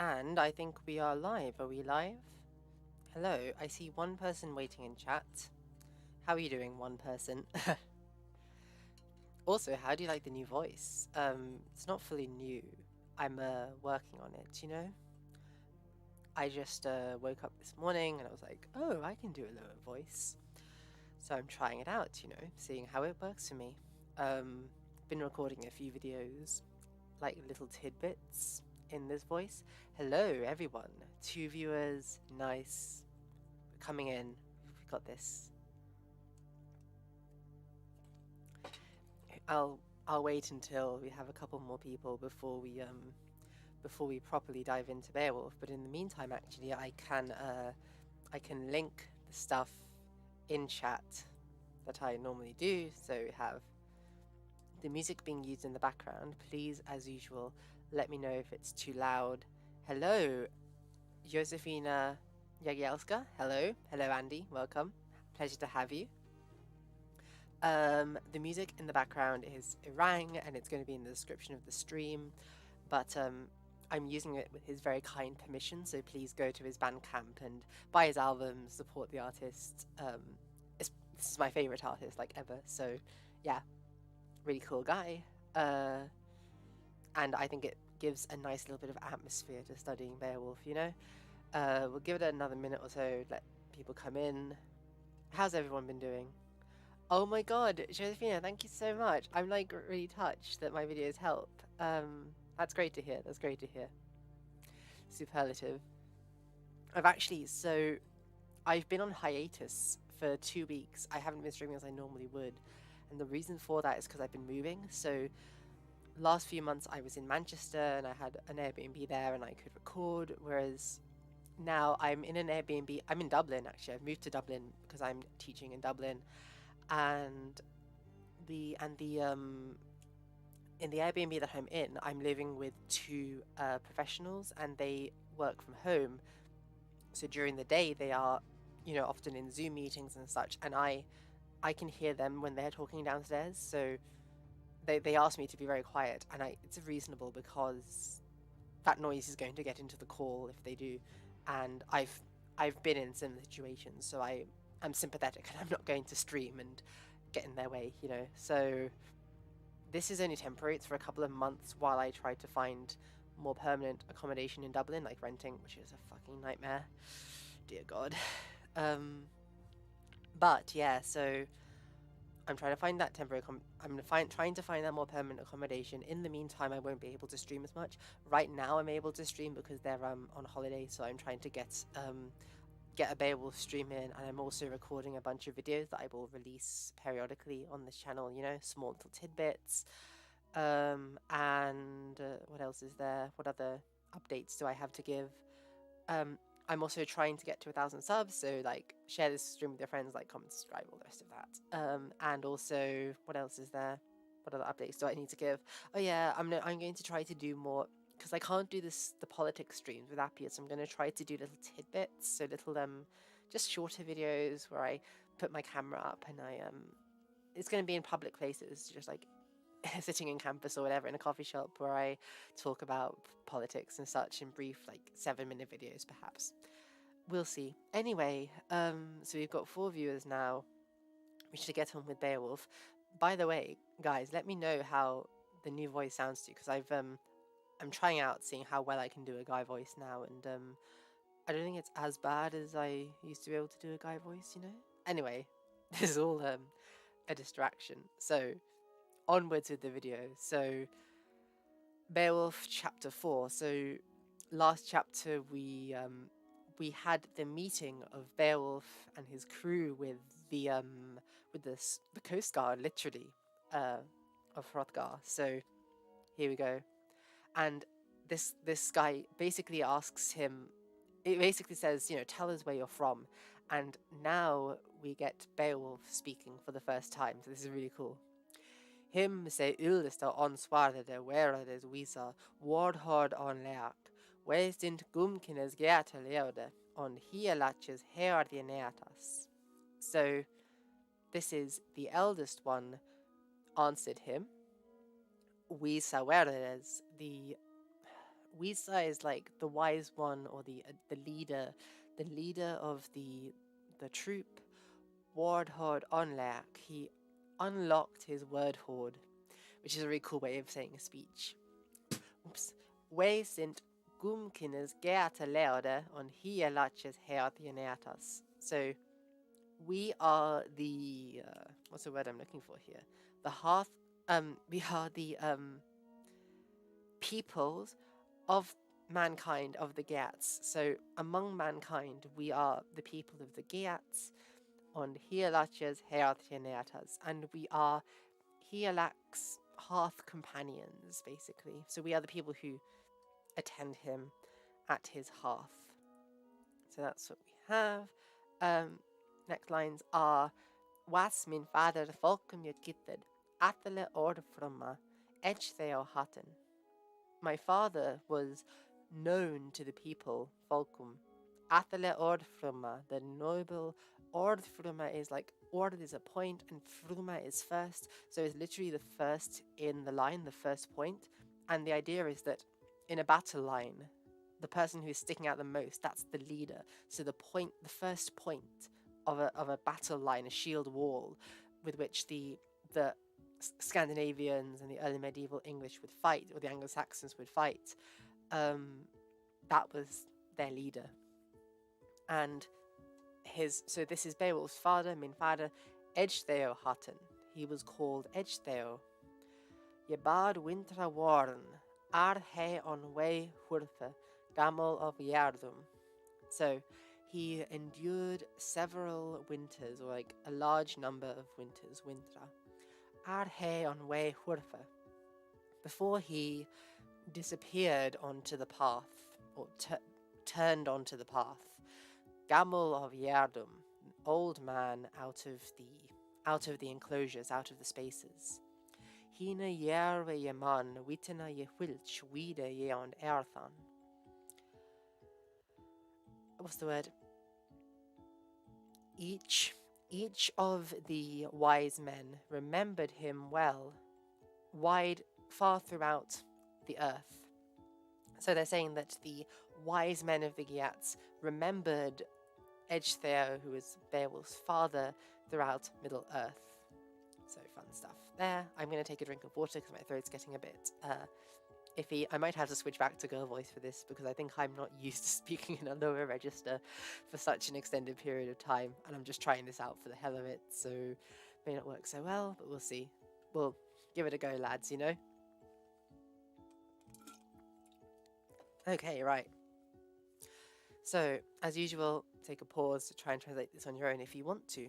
And I think we are live. Are we live? Hello, I see one person waiting in chat. How are you doing, one person? Also, how do you like the new voice? It's not fully new. I'm working on it, you know? I just woke up this morning and I was like, oh, I can do a lower voice. So I'm trying it out, you know, seeing how it works for me. Been recording a few videos, like little tidbits in this voice. Hello, everyone. 2 viewers, nice. Coming in. We got this. I'll wait until we have a couple more people before we properly dive into Beowulf. But in the meantime, actually, I can link the stuff in chat that I normally do. So we have the music being used in the background. Please, as usual, let me know if it's too loud. Hello, Josefina Jagielska. Hello, Andy. Welcome. Pleasure to have you. The music in the background is Irang, and it's going to be in the description of the stream. But I'm using it with his very kind permission, so please go to his Bandcamp and buy his albums, support the artist. This is my favorite artist, like, ever. So, yeah, really cool guy. And I think it gives a nice little bit of atmosphere to studying Beowulf, you know? We'll give it another minute or so, let people come in. How's everyone been doing? Oh my god, Josephina, thank you so much. I'm like really touched that my videos help. That's great to hear. That's great to hear. Superlative. I've been on hiatus for 2 weeks. I haven't been streaming as I normally would. And the reason for that is because I've been moving. So last few months I was in Manchester and I had an Airbnb there and I could record, whereas now I'm in an Airbnb. I'm in Dublin, actually. I've moved to Dublin because I'm teaching in Dublin. And in the Airbnb that I'm in, I'm living with 2 professionals and they work from home. So during the day they are, you know, often in Zoom meetings and such, and I can hear them when they're talking downstairs. So they ask me to be very quiet, and it's reasonable because that noise is going to get into the call if they do. And I've been in similar situations, so I'm sympathetic and I'm not going to stream and get in their way, you know. So this is only temporary. It's for a couple of months while I try to find more permanent accommodation in Dublin, like renting, which is a fucking nightmare. Dear God. But yeah, so I'm trying to find that temporary. Trying to find that more permanent accommodation. In the meantime, I won't be able to stream as much. Right now, I'm able to stream because they're on holiday, so I'm trying to get a Beowulf stream in, and I'm also recording a bunch of videos that I will release periodically on this channel, you know, small little tidbits. And what else is there? What other updates do I have to give? I'm also trying to get to 1,000 subs, so like share this stream with your friends, like comment, subscribe, all the rest of that. And also, what else is there? What other updates do I need to give? Oh yeah, I'm going to try to do more, because I can't do the politics streams with Appius. I'm going to try to do little tidbits, so little just shorter videos where I put my camera up and it's going to be in public places, just like sitting in campus or whatever in a coffee shop where I talk about politics and such in brief, like 7-minute videos perhaps. We'll see. Anyway, so we've got 4 viewers now. We should get on with Beowulf. By the way, guys, let me know how the new voice sounds to you, because I'm trying out seeing how well I can do a guy voice now, and I don't think it's as bad as I used to be able to do a guy voice, you know? Anyway, this is all a distraction. So onwards with the video. So Beowulf chapter 4. So last chapter we had the meeting of Beowulf and his crew with the Coast Guard, literally, of Hrothgar. So here we go. And this guy basically asks him, it basically says, you know, tell us where you're from. And now we get Beowulf speaking for the first time. So this is really cool. Him se ullista on swarde where des wisa, wardhord on leak, westint gumkines gata leode, on hielaches herdianeatas. So this is the eldest one answered him. Wisa werdes, the Wisa is like the wise one, or the leader of the troop. Word hoard unlock. He unlocked his word hoard, which is a really cool way of saying a speech. Oops. We sind gumkines gata lerde und hier laches herdianatas. So we are the what's the word I'm looking for here? The hearth. We are the peoples of mankind, of the Geats. So among mankind, we are the people of the Geats, on Hielach's Herthieneatas, and we are Hielach's hearth companions, basically. So we are the people who attend him at his hearth. So that's what we have. Next lines are Was min father folkum jut gitted, atele ord fromma, edge theo hatten. My father was known to the people, Folkum. Athele Ordfruma, the noble. Ordfruma is like, Ord is a point and Fruma is first. So it's literally the first in the line, the first point. And the idea is that in a battle line, the person who's sticking out the most, that's the leader. So the first point of a battle line, a shield wall, with which the Scandinavians and the early medieval English would fight, or the Anglo-Saxons would fight, that was their leader. And so this is Beowulf's father, min father, Edgetheo Hutton. He was called Edgetheo. Je bad wintra warn, ar he on way hurfe, gamel of Yardum. So he endured several winters, or like a large number of winters, wintra. Ar he on way hurfe, before he disappeared onto the path, or turned onto the path. Gamel of Yardum, old man out of the enclosures, out of the spaces. Hina yerwe ye man, witina ye whilch, wide ye on earthan. What's the word? Each of the wise men remembered him well, far throughout the earth. So they're saying that the wise men of the Geats remembered Edgetheo, who was Beowulf's father, throughout Middle Earth. So fun stuff there. I'm going to take a drink of water because my throat's getting a bit iffy. I might have to switch back to girl voice for this because I think I'm not used to speaking in a lower register for such an extended period of time, and I'm just trying this out for the hell of it, so it may not work so well, but we'll see. We'll give it a go, lads, you know? Okay, right. So, as usual, take a pause to try and translate this on your own if you want to.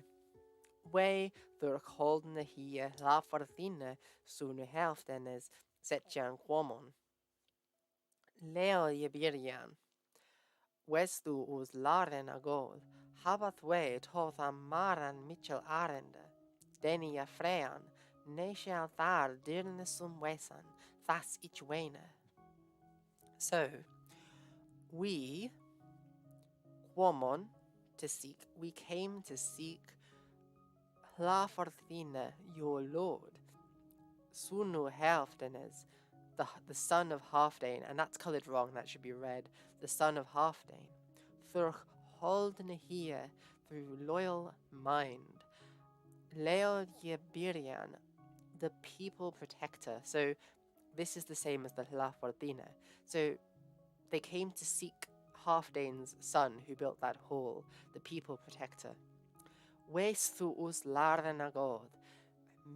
We verholdene hier la fortine sunu helftenes setjan quomon. Leo Iberian. Westu us laren agol, habath we totham maran Mitchell arende, denia frean, ne shall thar dirnesum wesan, thas ich wene. So, we, quomon, to seek, we came to seek La Forthine, your lord, Sunu Halfdanes, the son of Halfdane, and that's coloured wrong, that should be red, the son of Halfdane, Thurch Holdne here, through loyal mind, Leo Yebirian, the people protector. So this is the same as the La Fortine. So they came to seek Halfdane's son who built that hall, the people protector. Westu us larnagod.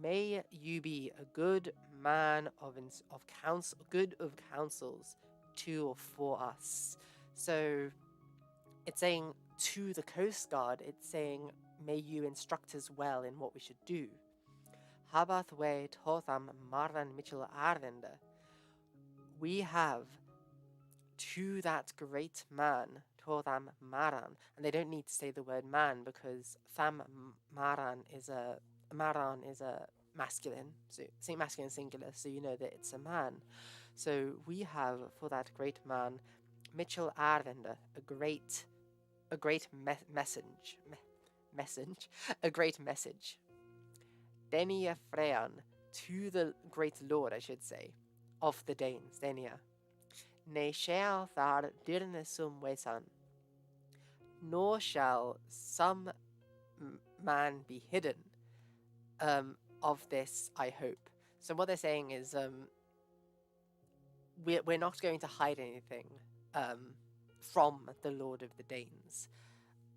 May you be a good man of counsel, good of counsels to or for us. So it's saying to the Coast Guard, it's saying may you instruct us well in what we should do. Habath we totham maran Mitchell arvende. We have to that great man, Totham Maran, and they don't need to say the word man because Tham Maran is a masculine, so say masculine singular, so you know that it's a man. So we have for that great man, Mitchell Arvender, a great message, a great message. Denia Frean, to the great lord, I should say, of the Danes, Denia. ne shall thar dirne sum wesan, nor shall some man be hidden of this, I hope. So what they're saying is we're not going to hide anything from the Lord of the Danes.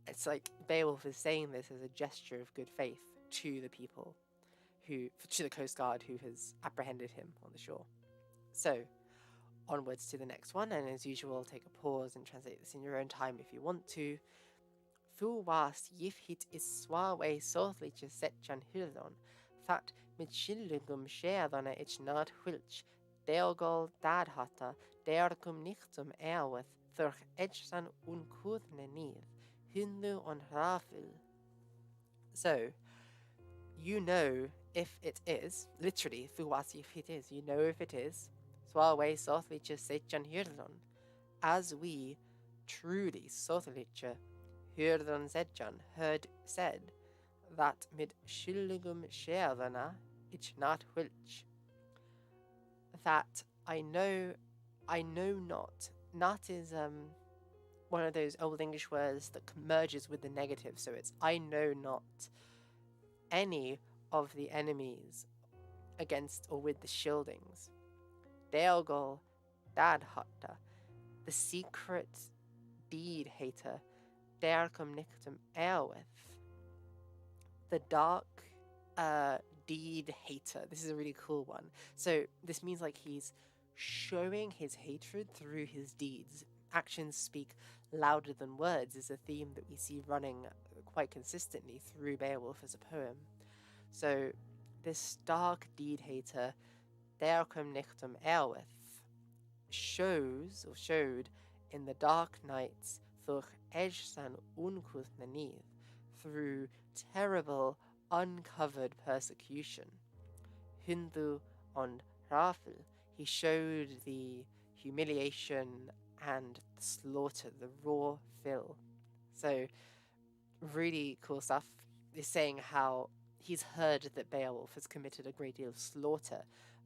It's like Beowulf is saying this as a gesture of good faith to the people, to the coast guard who has apprehended him on the shore. So onwards to the next one, and as usual, take a pause and translate this in your own time if you want to. Thu was hit is swawe sothliche setjan hildon, that mit schildungum scherðana ich not hulch, deogol dadhata, deorgum nichtum erwith, thurch edgsan unkudne nid, hindu on rafil. So, you know if it is, literally, thu was if it is, you know if it is, swawe sothliche setjan hildon, as we truly sothliche Hyrðan Sedjan heard said that mid skyldigum skerðana ich not whilch. That I know not. Not is one of those old English words that merges with the negative, so it's I know not any of the enemies against or with the Scyldings. Deogol Dadhatta, the secret deed hater, Dercum Nictum Airwith, the dark deed hater. This is a really cool one. So this means like he's showing his hatred through his deeds. Actions speak louder than words is a theme that we see running quite consistently through Beowulf as a poem. So this dark deed hater, Dercum Nictum Airwith, showed in the dark nights through terrible, uncovered persecution. Hindu on Rafil, he showed the humiliation and the slaughter, the raw fill. So, really cool stuff. Is saying how he's heard that Beowulf has committed a great deal of slaughter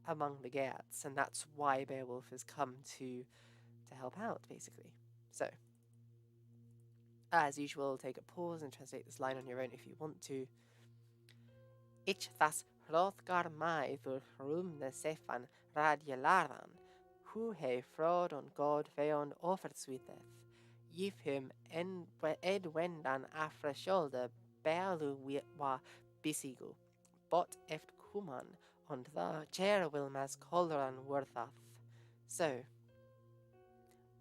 among the Geats, and that's why Beowulf has come to help out, basically. So, as usual, take a pause and translate this line on your own if you want to. Ich thas hrothgar mai thur hrumne sefan radielardan, hu he fraud on God feon offerswitheth, give him ed wendan afra shoulder bealu wa bisigu, bot eft kuman on the chair wilmas kolran worthath. So,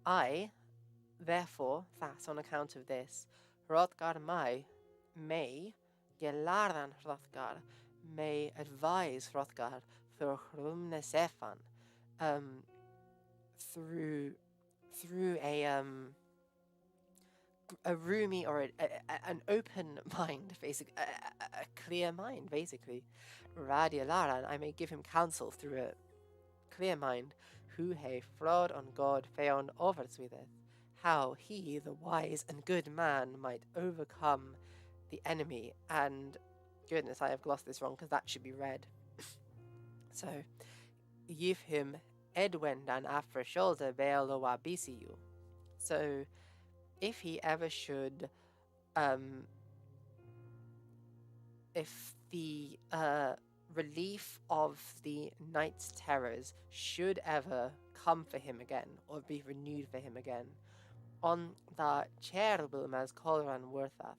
I, therefore, that on account of this, Hrothgar may, Gelardan Hrothgar, may advise Hrothgar through Hrumne Sefan, through a roomy or an open mind, basically, a clear mind, basically. Radialaran, I may give him counsel through a clear mind, who he fraud on God feon overswitheth, how he, the wise and good man, might overcome the enemy. And goodness, I have glossed this wrong because that should be read. So, give him edwendan afra shoulder bealowa bisiu. So, if he ever should, if the relief of the night's terrors should ever come for him again, or be renewed for him again, on the chair wilmas kolran worthath,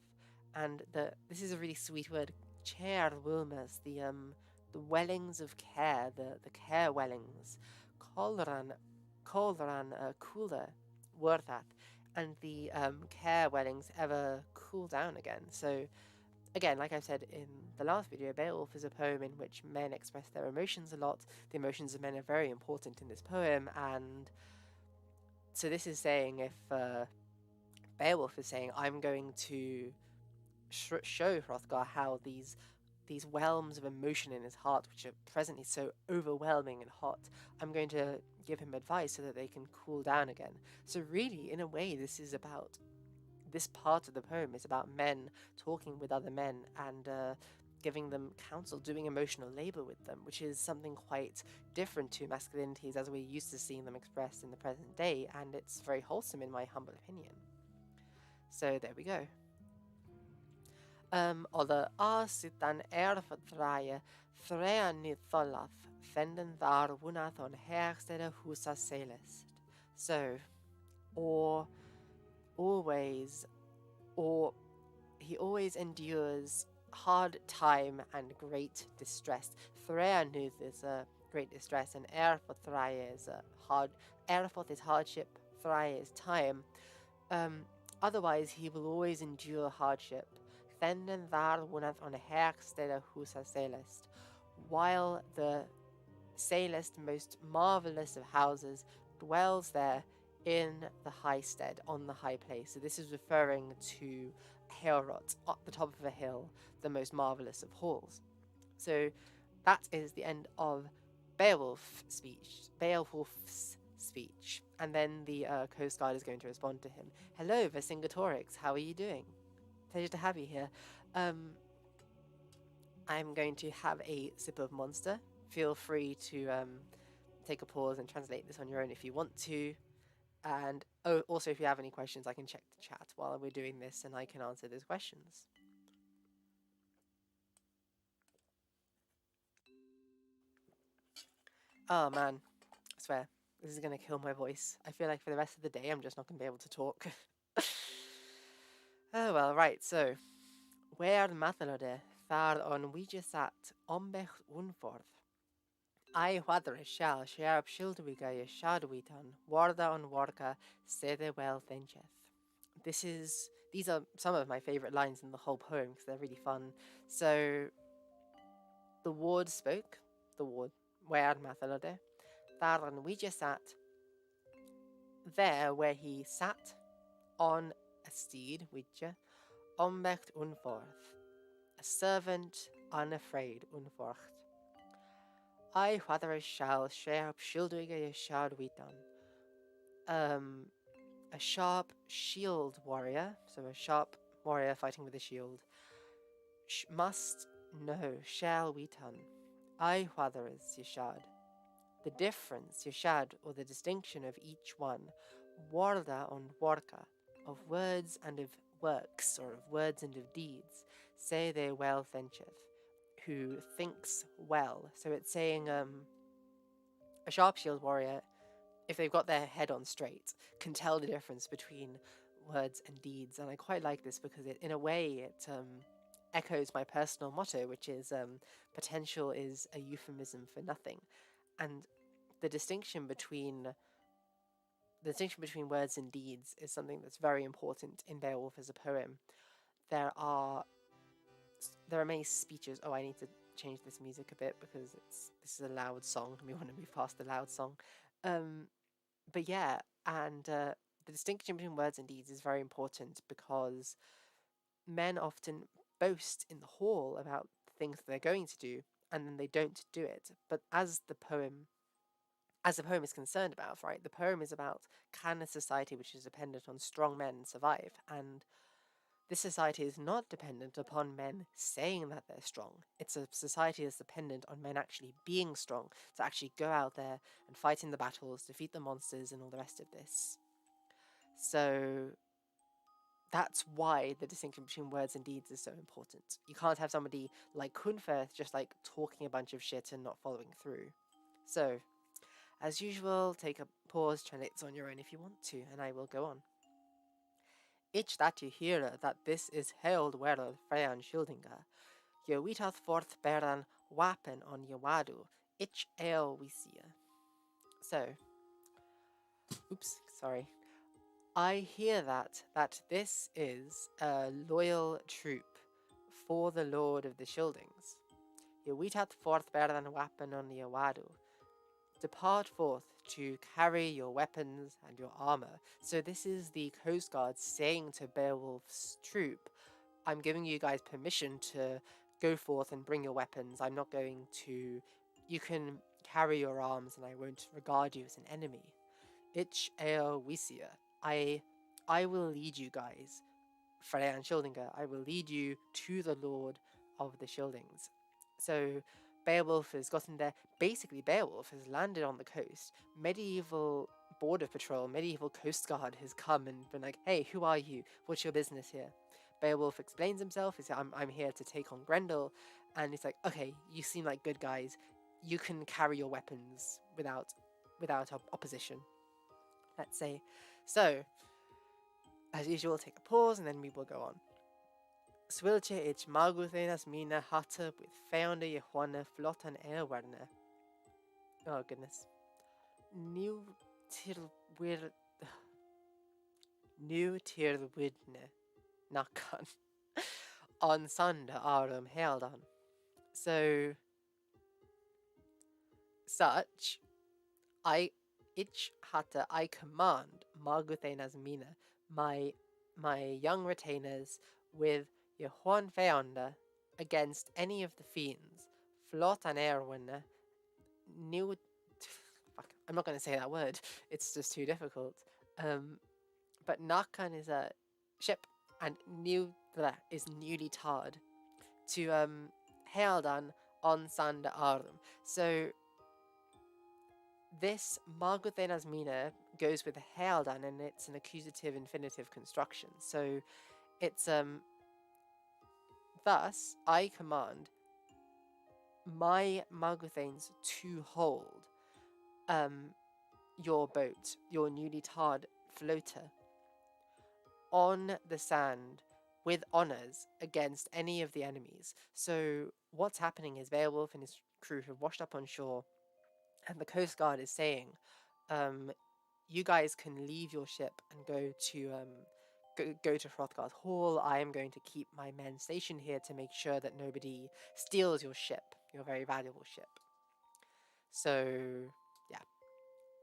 and this is a really sweet word, chair wilmas, the wellings of care, the care wellings, kolran cooler worthath, and the care wellings ever cool down again. So again, like I've said in the last video, Beowulf is a poem in which men express their emotions a lot. The emotions of men are very important in this poem, and so this is saying if Beowulf is saying, I'm going to show Hrothgar how these whelms of emotion in his heart, which are presently so overwhelming and hot, I'm going to give him advice so that they can cool down again. So really, in a way, this part of the poem is about men talking with other men and giving them counsel, doing emotional labor with them, which is something quite different to masculinities as we're used to seeing them expressed in the present day, and it's very wholesome in my humble opinion. So there we go. Oder asitan erfdraaie, threan ni tholaf, fenden thar wunath on herstede husa celest. So, or always, or he always endures hard time and great distress. Threanuth is a great distress, and erfothraie is a hard. Erfoth is hardship, thraie is time. Otherwise, he will always endure hardship. Thenden thar wunath on herstede husa celest, while the Celest, most marvelous of houses, dwells there in the high stead, on the high place. So this is referring to Heorot, at the top of a hill, the most marvelous of halls. So that is the end of Beowulf's speech. And then the Coast Guard is going to respond to him. Hello, Vercingetorix, how are you doing? Pleasure to have you here. I'm going to have a sip of Monster. Feel free to take a pause and translate this on your own if you want to. And also, if you have any questions, I can check the chat while we're doing this and I can answer those questions. Oh man, I swear, this is going to kill my voice. I feel like for the rest of the day, I'm just not going to be able to talk. Oh well, right, so. Where mathalode, thar on wigesat, ombech unforth. I whether shall sharp shildwiga ye shadwitan, warda on warka, sede well thincheth. These are some of my favourite lines in the whole poem because they're really fun. So the ward spoke, where mathalode, thar on wigesat, there where he sat on a steed, widja, ombecht unforth, a servant unafraid unforcht. I whether shall share shieldwige shardwitan. A sharp shield warrior, so a sharp warrior fighting with a shield, must know shall witan. I whether is yeshad. The difference, yeshad, or the distinction of each one, warda on warka, of words and of works, or of words and of deeds, say they well thincheth, who thinks well. So it's saying a sharp shield warrior, if they've got their head on straight, can tell the difference between words and deeds. And I quite like this because in a way it echoes my personal motto, which is potential is a euphemism for nothing. And the distinction between words and deeds is something that's very important in Beowulf as a poem. There are many speeches. Oh, I need to change this music a bit because this is a loud song and we want to move past the loud song. But yeah, and the distinction between words and deeds is very important because men often boast in the hall about things that they're going to do and then they don't do it. But as the poem is concerned about, right, the poem is about, can a society which is dependent on strong men survive? And this society is not dependent upon men saying that they're strong. It's a society that's dependent on men actually being strong, to actually go out there and fight in the battles, defeat the monsters and all the rest of this. So that's why the distinction between words and deeds is so important. You can't have somebody like Kunferth just like talking a bunch of shit and not following through. So, as usual, take a pause, translate it on your own if you want to, and I will go on. Ich that you hear that this is held werel Freyan Shildinga, ye witath forth beran wapen on ye wadu, ich eo wisia. So, sorry. I hear that this is a loyal troop for the Lord of the Shieldings. Ye witath forth beran wapen on ye wadu. Depart forth to carry your weapons and your armor. So this is the Coast Guard saying to Beowulf's troop, I'm giving you guys permission to go forth and bring your weapons. I'm not going to... You can carry your arms and I won't regard you as an enemy. Ich eo wisia. I will lead you guys. Freya and Schildinger, I will lead you to the Lord of the Shieldings. So Beowulf has gotten there. Basically, Beowulf has landed on the coast. Medieval border patrol, medieval coast guard has come and been like, hey, who are you? What's your business here? Beowulf explains himself. He says, I'm here to take on Grendel. And he's like, okay, you seem like good guys. You can carry your weapons without opposition, let's say. So, as usual, take a pause and then we will go on. Swilche ich Marguthenas mina hatte with founder Johanna flotten airwarne. Oh goodness. New tir widne nakan on sanda arum heldan. So such I command Marguthenas mina, my young retainers, with Johan Feander against any of the fiends. Flot and Erwin new. Fuck, I'm not going to say that word. It's just too difficult. But Nakan is a ship, and is newly tarred to Healdan on Sanda Arm. So this Marguthenas mina goes with Healdan, and it's an accusative infinitive construction. So it's thus I command my Marguthanes to hold your boat, your newly tarred floater, on the sand with honours against any of the enemies. So what's happening is Beowulf and his crew have washed up on shore, and the Coast Guard is saying, you guys can leave your ship and go to Hrothgar's Hall. I am going to keep my men stationed here to make sure that nobody steals your ship, your very valuable ship. So, yeah.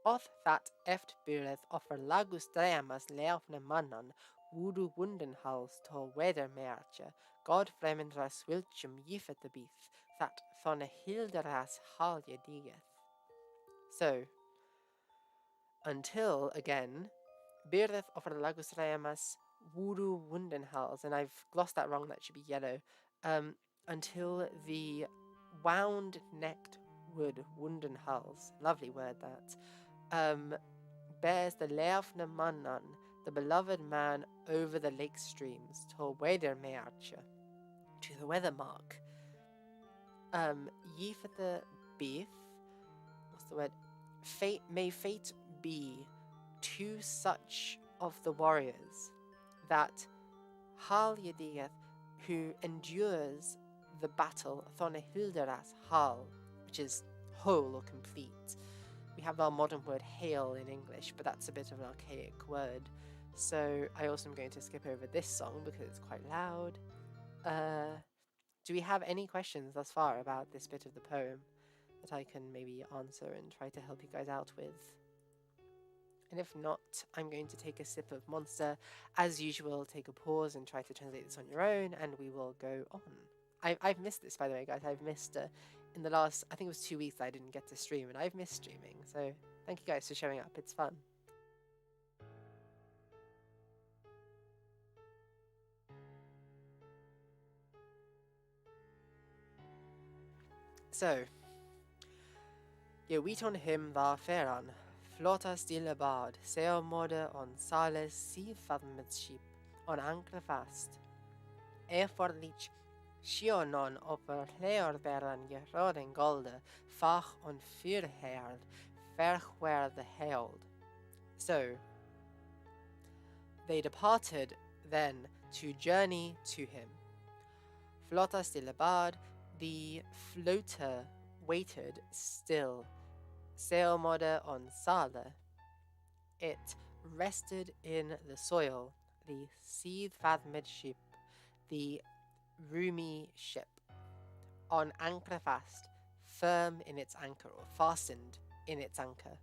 Oth that eft byreth offer lagus dramas leafne mannan, wudu wundenhals to weather merche, god fremendra swilchum yifet bith, that thonne hilderas halje digeth. So, until, again, Byreth offer lagus dramas, wudu wundenhals, and I've glossed that wrong, that should be yellow, until the wound-necked wood wundenhals, lovely word that, bears the Leafne Mannan, the beloved man over the lake streams, to Wedermeerche, to the weather mark. Yifete beeth, what's the word? May fate be to such of the warriors that Hal Yedieth, who endures the battle, Thone Hilderas Hal, which is whole or complete. We have our modern word hail in English, but that's a bit of an archaic word. So I also am going to skip over this song because it's quite loud. Do we have any questions thus far about this bit of the poem that I can maybe answer and try to help you guys out with? And if not, I'm going to take a sip of Monster. As usual, take a pause and try to translate this on your own, and we will go on. I've missed this, by the way, guys. I've missed in the last, I think it was 2 weeks that I didn't get to stream, and I've missed streaming. So thank you guys for showing up. It's fun. So, wheat on him var feran, flotta stille bad, seomode on sales sivfadmedskip, on ankle fast. Forlich Shionon over Leorberan Geroden Golde, Fach on Fyrherd, Ferchwer the Held. So, they departed then to journey to him. Flotta stille bad, the floater waited still. Seomode on sale. It rested in the soil, the seed-fathomed ship, the roomy ship, on anchor fast, firm in its anchor, or fastened in its anchor.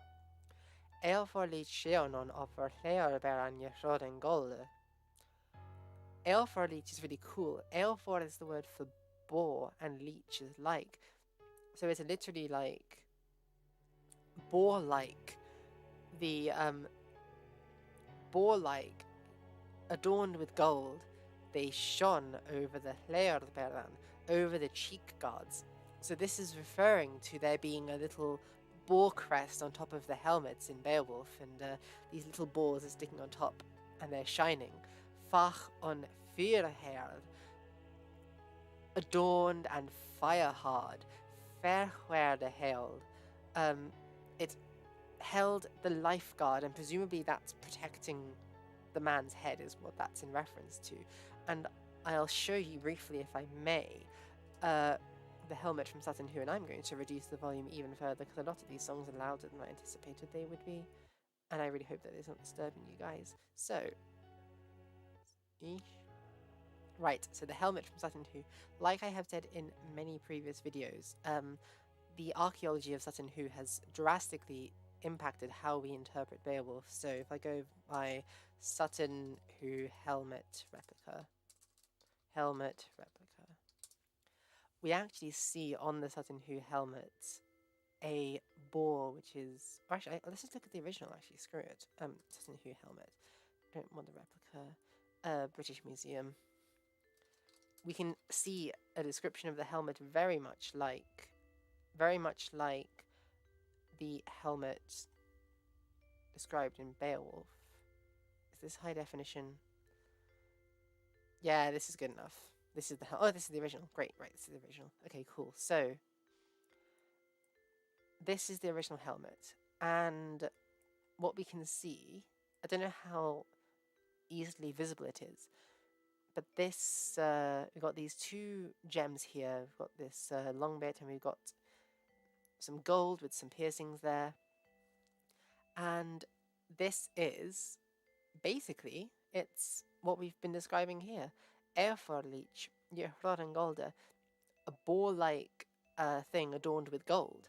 Eofor Sheonon offer Leorberan Yeroden Golde. Eofor leech is really cool. Eofor is the word for boar, and leech is like. So it's literally like boar-like. The boar-like, adorned with gold, they shone over the Leorberan, over the cheek guards. So this is referring to there being a little boar crest on top of the helmets in Beowulf, and these little boars are sticking on top, and they're shining. Fach on Fyrherd, adorned and fire-hard, Fairwhere held. It held the lifeguard, and presumably that's protecting the man's head is what that's in reference to. And I'll show you briefly, if I may, the helmet from Sutton Hoo, and I'm going to reduce the volume even further because a lot of these songs are louder than I anticipated they would be, and I really hope that it's not disturbing you guys. So, right, so the helmet from Sutton Hoo, like I have said in many previous videos, the archaeology of Sutton Hoo has drastically impacted how we interpret Beowulf. So if I go by Sutton Hoo helmet replica, we actually see on the Sutton Hoo helmet a boar, which is, or actually, let's just look at the original. Actually, screw it. Sutton Hoo helmet. Don't want the replica. British Museum. We can see a description of the helmet very much like the helmet described in Beowulf. Is this high definition? Yeah, this is good enough. This is the this is the original. Great, right, this is the original. Okay, cool. So this is the original helmet, and what we can see, I don't know how easily visible it is, but this we've got these two gems here. We've got this long bit, and we've got some gold with some piercings there, and this is basically, it's what we've been describing here. Erforlich, Golda, a boar-like thing adorned with gold.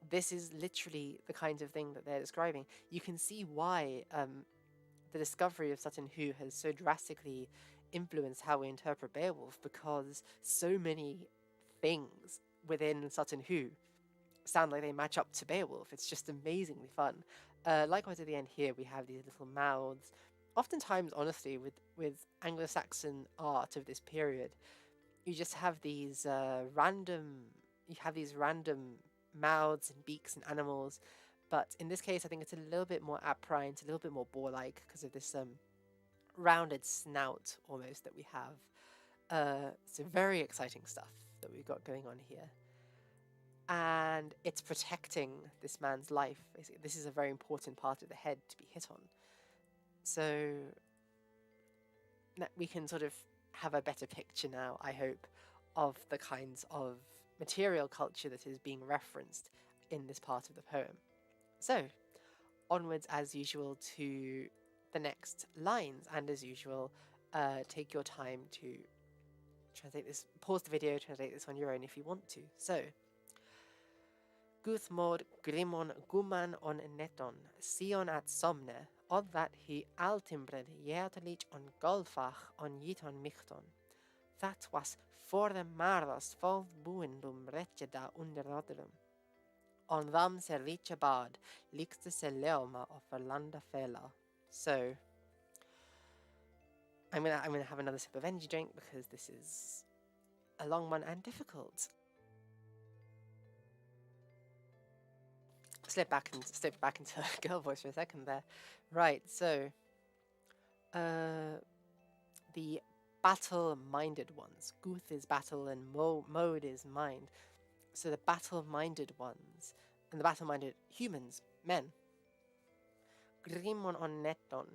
This is literally the kind of thing that they're describing. You can see why the discovery of Sutton Hoo has so drastically influenced how we interpret Beowulf, because so many things within Sutton Hoo sound like they match up to Beowulf. It's just amazingly fun. Likewise at the end here, we have these little mouths. Oftentimes, honestly, with Anglo-Saxon art of this period, you just have these random mouths and beaks and animals. But in this case, I think it's a little bit more apprine, it's a little bit more boar-like because of this rounded snout almost that we have. So very exciting stuff that we've got going on here. And it's protecting this man's life. This is a very important part of the head to be hit on. So we can sort of have a better picture now, I hope, of the kinds of material culture that is being referenced in this part of the poem. So, onwards as usual to the next lines, and as usual, take your time to translate this, pause the video, translate this on your own if you want to. So, Guthmod Grimon Guman on Neton, Sion at Somne, od that he altimbred jätelich on Golfach on Yiton Michton. That was for the mardas fald buendum retjeda under rodrum. On them se riche bad, likte se leoma of Verlanda fela. So, I'm gonna have another sip of energy drink because this is a long one and difficult. Slip back into girl voice for a second there. Right, so the battle-minded ones. Guth is battle and mode is mind. So the battle-minded ones and the battle-minded humans, men. Grimon on Neton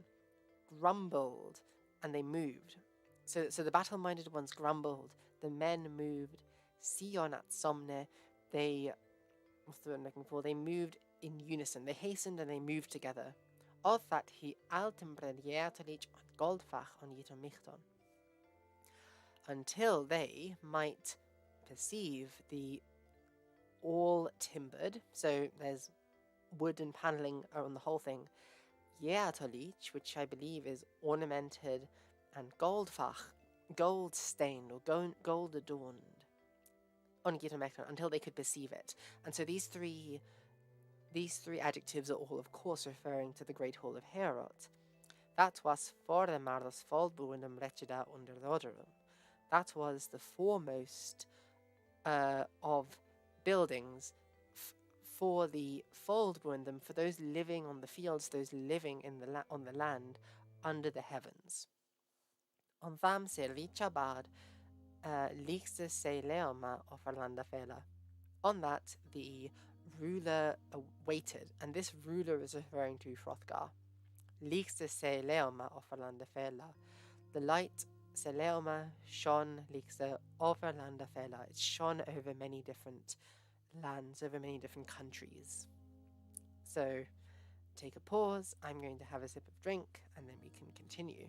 grumbled and they moved. So the battle-minded ones grumbled, the men moved. Sion at Somne, they, what's the word I'm looking for? They moved in unison. They hastened and they moved together. Of that he altimbred jätelich on Goldfach on Yitommichton. Until they might perceive the all timbered, so there's wood and paneling on the whole thing, jätelich, which I believe is ornamented, and Goldfach, gold stained or gold adorned, on Yitommichton, until they could perceive it. And so these three adjectives are all, of course, referring to the Great Hall of Heorot. That was for the mardas faldbuendum retjeda under rodrum. that was the foremost of buildings for the Foldbrundum, for those living on the fields, those living in on the land under the heavens. On tham ser Richabad likste se leoma of Arlandafela. On that, the ruler waited, and this ruler is referring to Hrothgar. Likste se leoma of Arlandafela. The light Seleoma shone likste over Arlandafela. It shone over many different lands, over many different countries. So take a pause. I'm going to have a sip of drink, and then we can continue.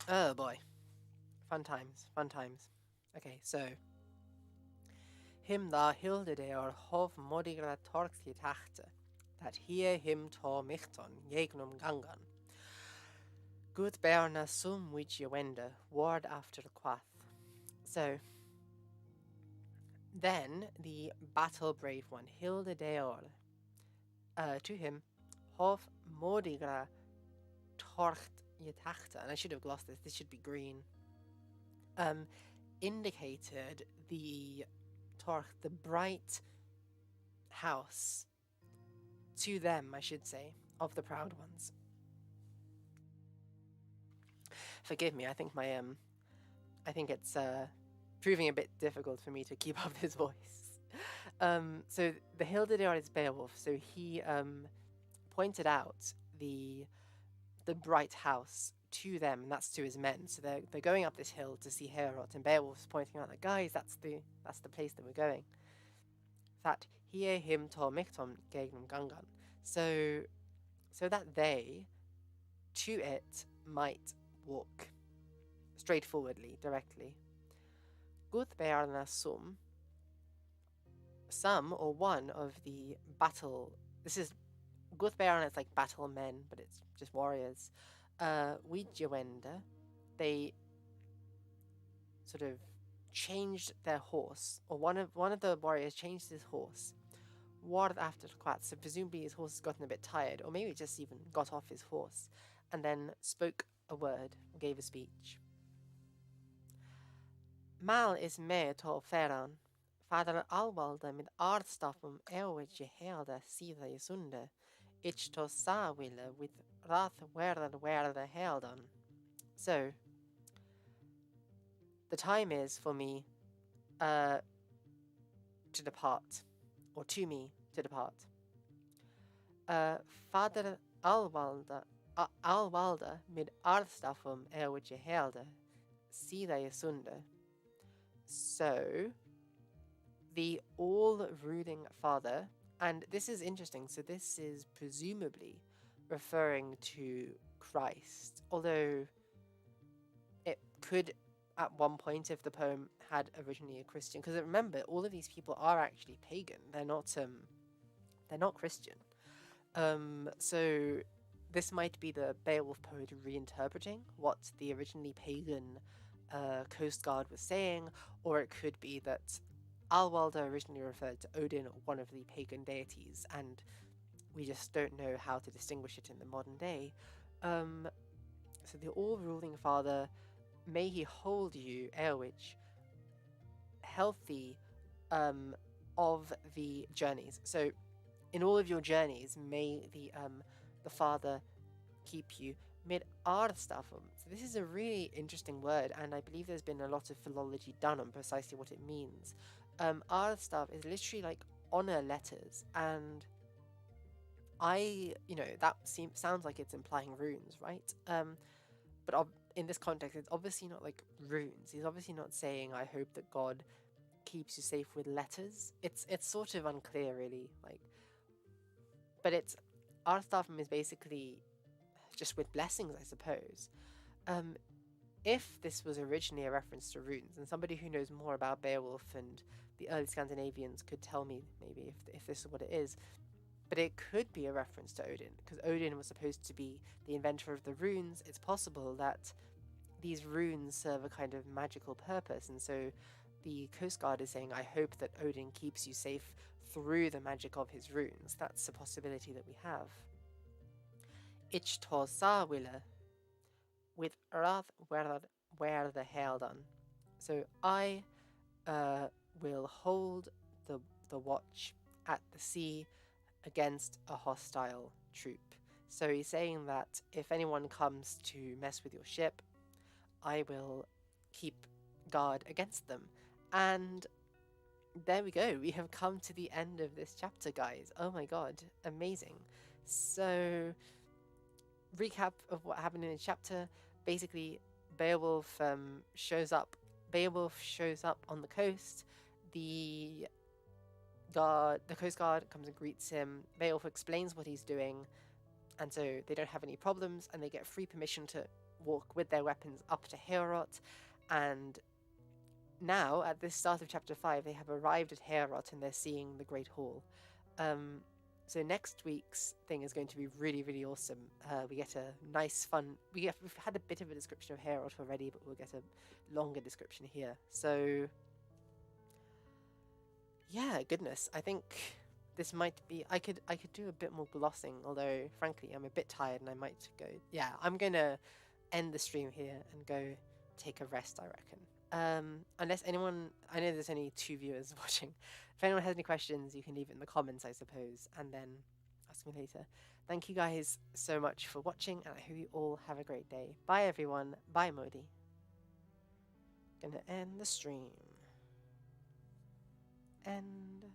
Oh boy. Fun times, fun times. Okay, so him da hilde de hov modigra torkli tachte, that hier him to michton jegnum gangan. Good berna sum which ye wende, ward after quath. So then the battle brave one, Hilde Deor, to him, hov modigra torcht yetachta, and I should have glossed this should be green, indicated the torch, the bright house, to them, I should say, of the proud ones. Forgive me, I think it's proving a bit difficult for me to keep up this voice. So the Hildedeor is Beowulf, so he pointed out the bright house to them, and that's to his men. So they're going up this hill to see Heorot, and Beowulf's pointing out that, guys, that's the place that we're going. That hier him to michtom gegnum gangan. So that they to it might walk straightforwardly, directly. Guthbearna some or one of the battle. This is Guthbearna, it's like battle men, but it's just warriors. Widjawenda, they sort of changed their horse, or one of the warriors changed his horse. Ward after Quat, so presumably his horse has gotten a bit tired, or maybe just even got off his horse, and then spoke a word, gave a speech. Mal is me to Ferran, Father Alwalda med Ardstaffum ewit je helde sida je sunde, ich to sa wille with wrath where the heldan. So, the time is for me to depart, or to me to depart. Father Alwalda med Ardstaffum ewit je helde sida je sunde. So, the all-ruling father, and this is interesting, so this is presumably referring to Christ, although it could at one point, if the poem had originally a Christian, because remember, all of these people are actually pagan, they're not Christian. So this might be the Beowulf poet reinterpreting what the originally pagan coast guard was saying, or it could be that Alwalda originally referred to Odin, one of the pagan deities, and we just don't know how to distinguish it in the modern day. So the all-ruling father, may he hold you, Eowyn, healthy of the journeys. So in all of your journeys, may the father keep you mid Ardstaffum. So this is a really interesting word, and I believe there's been a lot of philology done on precisely what it means. Ardstaff is literally like honor letters, and that sounds like it's implying runes, right? But in this context, it's obviously not like runes. He's obviously not saying, I hope that God keeps you safe with letters. It's sort of unclear, really. But it's Ardstaffum is basically just with blessings, I suppose. If this was originally a reference to runes, and somebody who knows more about Beowulf and the early Scandinavians could tell me maybe if this is what it is, but it could be a reference to Odin, because Odin was supposed to be the inventor of the runes. It's possible that these runes serve a kind of magical purpose, and so the Coast Guard is saying, I hope that Odin keeps you safe through the magic of his runes. That's a possibility that we have. Ich to sa wille with rath where the hell done. So I will hold the watch at the sea against a hostile troop. So he's saying that if anyone comes to mess with your ship, I will keep guard against them. And there we go. We have come to the end of this chapter, guys. Oh my god, amazing. So, recap of what happened in the chapter. Basically, Beowulf shows up. Beowulf shows up on the coast. The Coast Guard comes and greets him. Beowulf explains what he's doing, and so they don't have any problems, and they get free permission to walk with their weapons up to Heorot. And now, at this start of chapter 5, they have arrived at Heorot and they're seeing the Great Hall. So next week's thing is going to be really, really awesome. We get a nice, fun... We've had a bit of a description of Heorot already, but we'll get a longer description here. So... yeah, goodness, I think this might be... I could do a bit more glossing, although, frankly, I'm a bit tired and I might go... Yeah, I'm going to end the stream here and go take a rest, I reckon. Unless anyone... I know there's only 2 viewers watching. If anyone has any questions, you can leave it in the comments, I suppose, and then ask me later. Thank you guys so much for watching, and I hope you all have a great day. Bye, everyone. Bye, Modi. Gonna end the stream. End.